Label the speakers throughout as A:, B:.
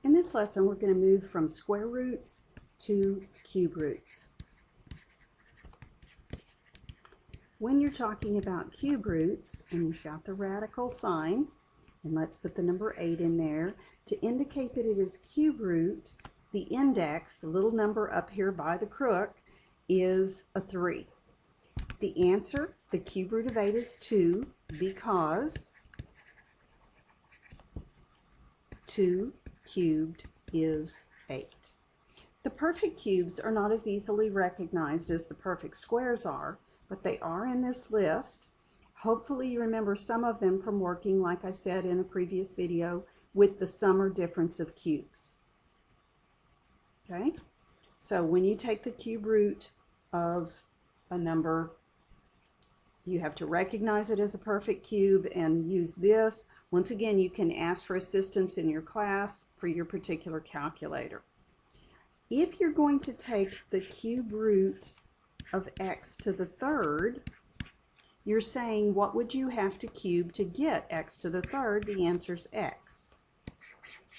A: In this lesson, we're going to move from square roots to cube roots. When you're talking about cube roots, and you've got the radical sign, and let's put the number 8 in there, to indicate that it is cube root, the index, the little number up here by the crook, is a 3. The answer, the cube root of 8 is 2, because 2 cubed is 8. The perfect cubes are not as easily recognized as the perfect squares are, but they are in this list. Hopefully you remember some of them from working, like I said in a previous video, with the sum or difference of cubes. Okay, so when you take the cube root of a number, you have to recognize it as a perfect cube and use this. Once again, you can ask for assistance in your class for your particular calculator. If you're going to take the cube root of x to the third, you're saying what would you have to cube to get x to the third? The answer is x.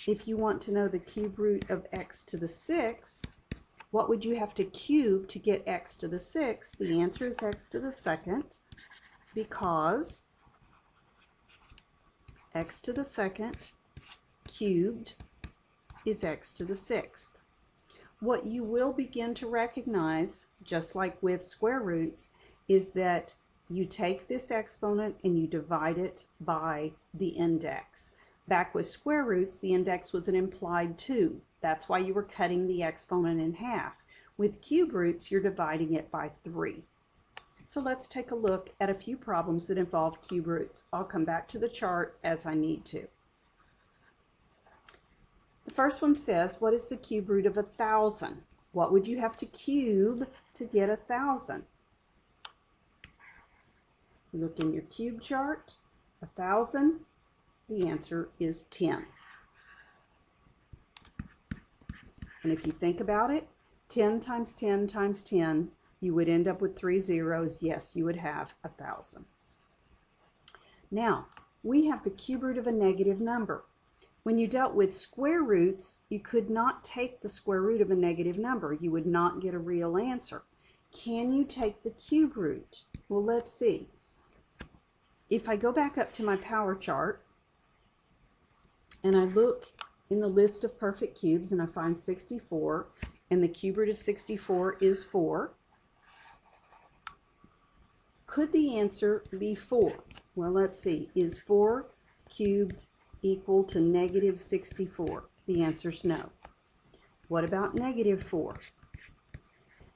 A: If you want to know the cube root of x to the sixth, what would you have to cube to get x to the sixth? The answer is x to the second, because x to the second cubed is x to the sixth. What you will begin to recognize, just like with square roots, is that you take this exponent and you divide it by the index. Back with square roots, the index was an implied 2. That's why you were cutting the exponent in half. With cube roots, you're dividing it by 3. So let's take a look at a few problems that involve cube roots. I'll come back to the chart as I need to. The first one says, what is the cube root of 1,000? What would you have to cube to get 1,000? Look in your cube chart. 1,000, the answer is 10. And if you think about it, 10 times 10 times 10, you would end up with 3 zeros. Yes, you would have 1,000. Now, we have the cube root of a negative number. When you dealt with square roots, you could not take the square root of a negative number. You would not get a real answer. Can you take the cube root? Well, let's see. If I go back up to my power chart and I look in the list of perfect cubes and I find 64, and the cube root of 64 is 4, could the answer be 4? Well, let's see. Is 4 cubed equal to negative 64? The answer is no. What about negative 4?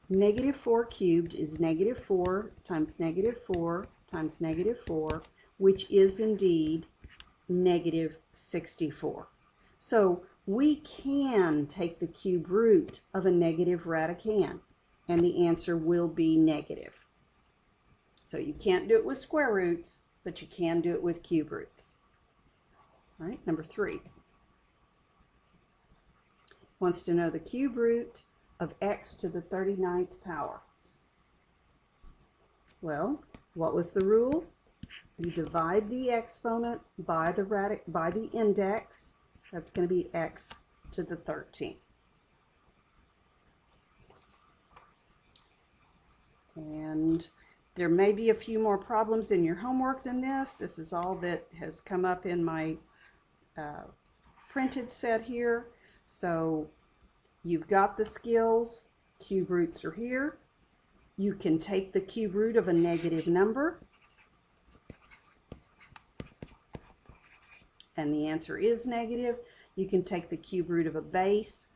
A: Negative 4 cubed is negative 4 times negative 4 times negative 4, which is indeed negative 64. So we can take the cube root of a negative radicand, and the answer will be negative. So you can't do it with square roots, but you can do it with cube roots. All right, number 3. Wants to know the cube root of x to the 39th power. Well, what was the rule? You divide the exponent by the index. That's going to be x to the 13th. And there may be a few more problems in your homework than this. This is all that has come up in my printed set here. So you've got the skills. Cube roots are here. You can take the cube root of a negative number, and the answer is negative. You can take the cube root of a base,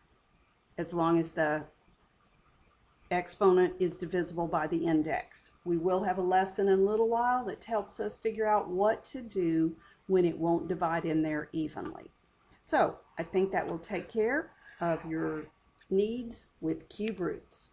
A: as long as the exponent is divisible by the index. We will have a lesson in a little while that helps us figure out what to do when it won't divide in there evenly. So I think that will take care of your needs with cube roots.